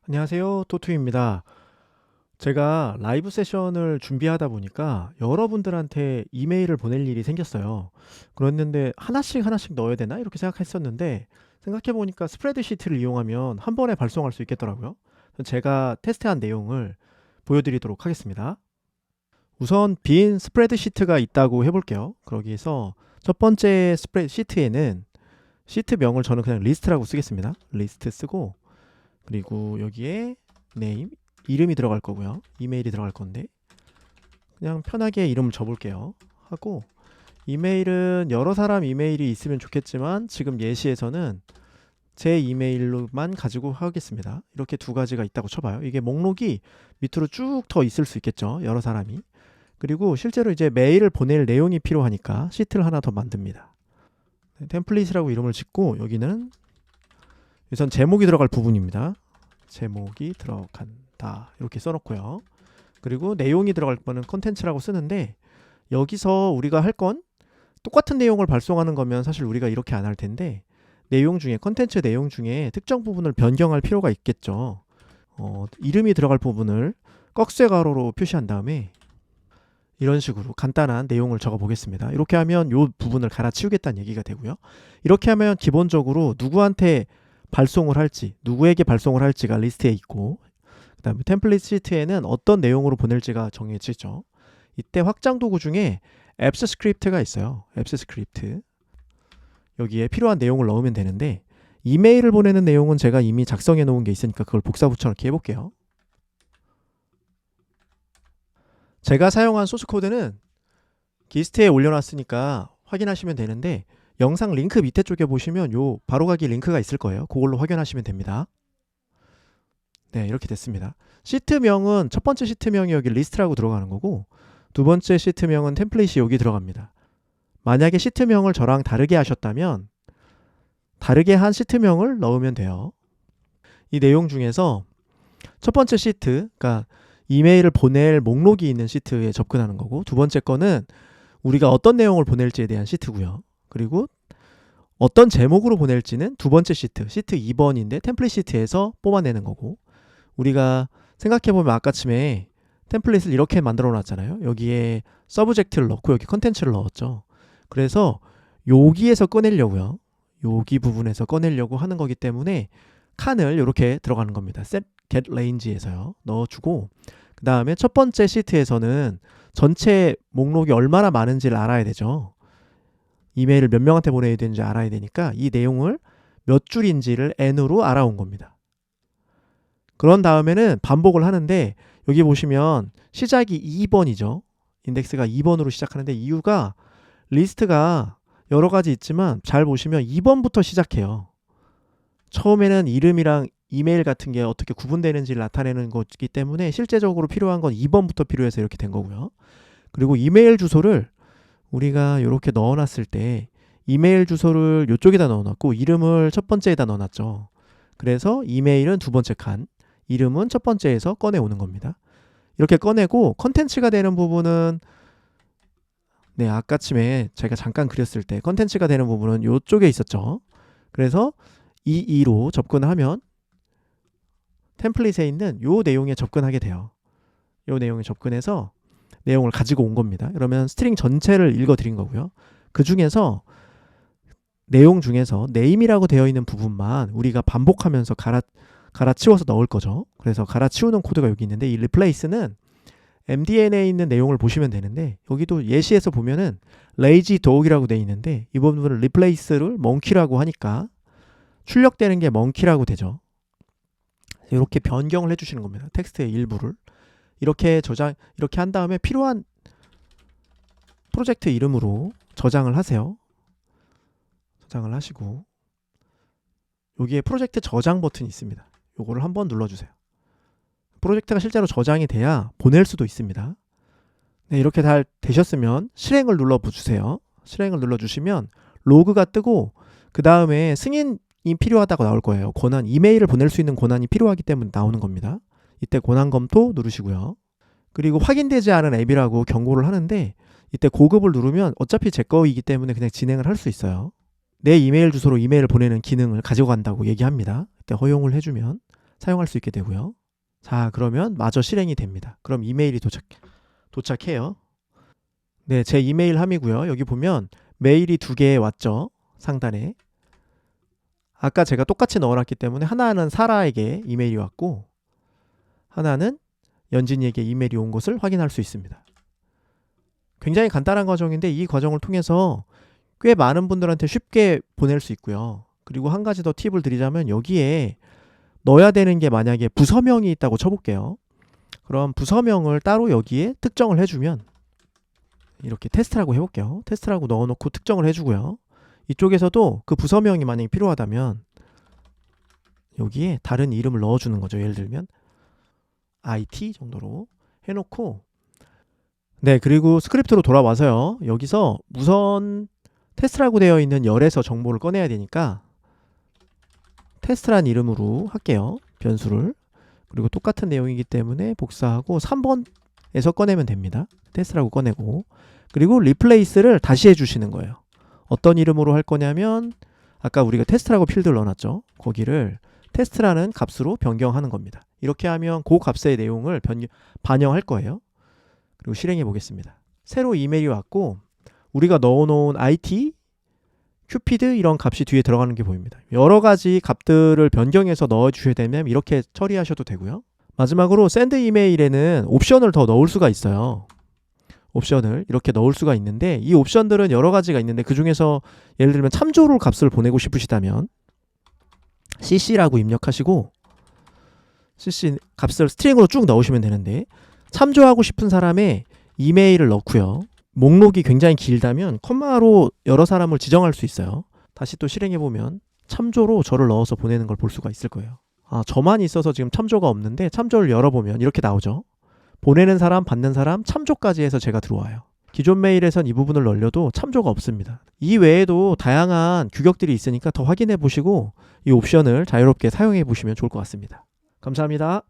안녕하세요. 토투입니다. 제가 라이브 세션을 준비하다 보니까 여러분들한테 이메일을 보낼 일이 생겼어요. 그랬는데 하나씩 하나씩 넣어야 되나? 이렇게 생각했었는데 생각해 보니까 스프레드시트를 이용하면 한 번에 발송할 수 있겠더라고요. 제가 테스트한 내용을 보여드리도록 하겠습니다. 우선 빈 스프레드시트가 있다고 해볼게요. 거기에서 첫 번째 스프레드시트에는 시트명을 저는 그냥 리스트라고 쓰겠습니다. 리스트 쓰고 그리고 여기에 name 이름이 들어갈 거고요. 이메일이 들어갈 건데 그냥 편하게 이름을 줘볼게요. 하고 이메일은 여러 사람 이메일이 있으면 좋겠지만 지금 예시에서는 제 이메일로만 가지고 하겠습니다. 이렇게 두 가지가 있다고 쳐봐요. 이게 목록이 밑으로 쭉 더 있을 수 있겠죠. 여러 사람이. 그리고 실제로 이제 메일을 보낼 내용이 필요하니까 시트를 하나 더 만듭니다. 템플릿이라고 이름을 짓고 여기는 우선 제목이 들어갈 부분입니다. 제목이 들어간다 이렇게 써놓고요. 그리고 내용이 들어갈 거는 컨텐츠라고 쓰는데 여기서 우리가 할 건 똑같은 내용을 발송하는 거면 사실 우리가 이렇게 안 할 텐데 내용 중에 컨텐츠 내용 중에 특정 부분을 변경할 필요가 있겠죠. 이름이 들어갈 부분을 꺽쇠 가로로 표시한 다음에 이런 식으로 간단한 내용을 적어 보겠습니다. 이렇게 하면 이 부분을 갈아치우겠다는 얘기가 되고요. 이렇게 하면 기본적으로 누구한테 발송을 할지, 누구에게 발송을 할지가 리스트에 있고 그 다음에 템플릿 시트에는 어떤 내용으로 보낼지가 정해지죠. 이때 확장 도구 중에 앱스 스크립트가 있어요. 앱스 스크립트. 여기에 필요한 내용을 넣으면 되는데 이메일을 보내는 내용은 제가 이미 작성해 놓은 게 있으니까 그걸 복사 붙여넣기 해볼게요. 제가 사용한 소스 코드는 기스트에 올려놨으니까 확인하시면 되는데 영상 링크 밑에 쪽에 보시면 요 바로가기 링크가 있을 거예요. 그걸로 확인하시면 됩니다. 네, 이렇게 됐습니다. 시트명은 첫 번째 시트명이 여기 리스트라고 들어가는 거고 두 번째 시트명은 템플릿이 여기 들어갑니다. 만약에 시트명을 저랑 다르게 하셨다면 다르게 한 시트명을 넣으면 돼요. 이 내용 중에서 첫 번째 시트, 그러니까 이메일을 보낼 목록이 있는 시트에 접근하는 거고 두 번째 거는 우리가 어떤 내용을 보낼지에 대한 시트고요. 그리고 어떤 제목으로 보낼지는 두 번째 시트, 시트 2번인데 템플릿 시트에서 뽑아내는 거고 우리가 생각해보면 아까쯤에 템플릿을 이렇게 만들어 놨잖아요. 여기에 서브젝트를 넣고 여기 컨텐츠를 넣었죠. 그래서 여기에서 꺼내려고요. 여기 부분에서 꺼내려고 하는 거기 때문에 칸을 이렇게 들어가는 겁니다. set get range에서요. 넣어주고 그 다음에 첫 번째 시트에서는 전체 목록이 얼마나 많은지를 알아야 되죠. 이메일을 몇 명한테 보내야 되는지 알아야 되니까 이 내용을 몇 줄인지를 n으로 알아온 겁니다. 그런 다음에는 반복을 하는데 여기 보시면 시작이 2번이죠. 인덱스가 2번으로 시작하는데 이유가 리스트가 여러 가지 있지만 잘 보시면 2번부터 시작해요. 처음에는 이름이랑 이메일 같은 게 어떻게 구분되는지를 나타내는 거기 때문에 실제적으로 필요한 건 2번부터 필요해서 이렇게 된 거고요. 그리고 이메일 주소를 우리가 이렇게 넣어놨을 때 이메일 주소를 이쪽에다 넣어놨고 이름을 첫 번째에다 넣어놨죠. 그래서 이메일은 두 번째 칸, 이름은 첫 번째에서 꺼내오는 겁니다. 이렇게 꺼내고 컨텐츠가 되는 부분은 네, 아까쯤에 제가 잠깐 그렸을 때 컨텐츠가 되는 부분은 이쪽에 있었죠. 그래서 이 2로 접근을 하면 템플릿에 있는 이 내용에 접근하게 돼요. 이 내용에 접근해서 내용을 가지고 온 겁니다. 그러면 스트링 전체를 읽어드린 거고요. 그 중에서 내용 중에서 name이라고 되어 있는 부분만 우리가 반복하면서 갈아치워서 넣을 거죠. 그래서 갈아치우는 코드가 여기 있는데 이 replace는 MDN에 있는 내용을 보시면 되는데 여기도 예시에서 보면은 lazy dog이라고 되어 있는데 이 부분을 replace를 monkey라고 하니까 출력되는 게 monkey라고 되죠. 이렇게 변경을 해주시는 겁니다. 텍스트의 일부를 이렇게 이렇게 한 다음에 필요한 프로젝트 이름으로 저장을 하세요. 저장을 하시고 여기에 프로젝트 저장 버튼이 있습니다. 요거를 한번 눌러주세요. 프로젝트가 실제로 저장이 돼야 보낼 수도 있습니다. 네, 이렇게 다 되셨으면 실행을 눌러주세요. 실행을 눌러주시면 로그가 뜨고 그 다음에 승인이 필요하다고 나올 거예요. 권한, 이메일을 보낼 수 있는 권한이 필요하기 때문에 나오는 겁니다. 이때 권한 검토 누르시고요. 그리고 확인되지 않은 앱이라고 경고를 하는데 이때 고급을 누르면 어차피 제 거이기 때문에 그냥 진행을 할 수 있어요. 내 이메일 주소로 이메일을 보내는 기능을 가지고 간다고 얘기합니다. 이때 허용을 해주면 사용할 수 있게 되고요. 자, 그러면 마저 실행이 됩니다. 그럼 이메일이 도착해요. 네, 제 이메일 함이고요. 여기 보면 메일이 2개 왔죠. 상단에. 아까 제가 똑같이 넣어놨기 때문에 하나는 사라에게 이메일이 왔고 하나는 연진이에게 이메일이 온 것을 확인할 수 있습니다. 굉장히 간단한 과정인데 이 과정을 통해서 꽤 많은 분들한테 쉽게 보낼 수 있고요. 그리고 한 가지 더 팁을 드리자면 여기에 넣어야 되는 게 만약에 부서명이 있다고 쳐볼게요. 그럼 부서명을 따로 여기에 특정을 해주면 이렇게 테스트라고 해볼게요. 테스트라고 넣어놓고 특정을 해주고요. 이쪽에서도 그 부서명이 만약에 필요하다면 여기에 다른 이름을 넣어주는 거죠. 예를 들면 IT 정도로 해놓고 네, 그리고 스크립트로 돌아와서요. 여기서 우선 테스트라고 되어 있는 열에서 정보를 꺼내야 되니까 테스트란 이름으로 할게요. 변수를. 그리고 똑같은 내용이기 때문에 복사하고 3번에서 꺼내면 됩니다. 테스트라고 꺼내고 그리고 리플레이스를 다시 해주시는 거예요. 어떤 이름으로 할 거냐면 아까 우리가 테스트라고 필드를 넣어놨죠. 거기를 테스트라는 값으로 변경하는 겁니다. 이렇게 하면 그 값의 내용을 반영할 거예요. 그리고 실행해 보겠습니다. 새로 이메일이 왔고 우리가 넣어놓은 IT, 큐피드 이런 값이 뒤에 들어가는 게 보입니다. 여러 가지 값들을 변경해서 넣어주셔야 되면 이렇게 처리하셔도 되고요. 마지막으로 샌드 이메일에는 옵션을 더 넣을 수가 있어요. 옵션을 이렇게 넣을 수가 있는데 이 옵션들은 여러 가지가 있는데 그 중에서 예를 들면 참조로 값을 보내고 싶으시다면 cc라고 입력하시고 cc 값을 스트링으로 쭉 넣으시면 되는데 참조하고 싶은 사람의 이메일을 넣고요. 목록이 굉장히 길다면 콤마로 여러 사람을 지정할 수 있어요. 다시 또 실행해보면 참조로 저를 넣어서 보내는 걸 볼 수가 있을 거예요. 아, 저만 있어서 지금 참조가 없는데 참조를 열어보면 이렇게 나오죠. 보내는 사람, 받는 사람, 참조까지 해서 제가 들어와요. 기존 메일에선 이 부분을 넣으려도 참조가 없습니다. 이 외에도 다양한 규격들이 있으니까 더 확인해 보시고 이 옵션을 자유롭게 사용해 보시면 좋을 것 같습니다. 감사합니다.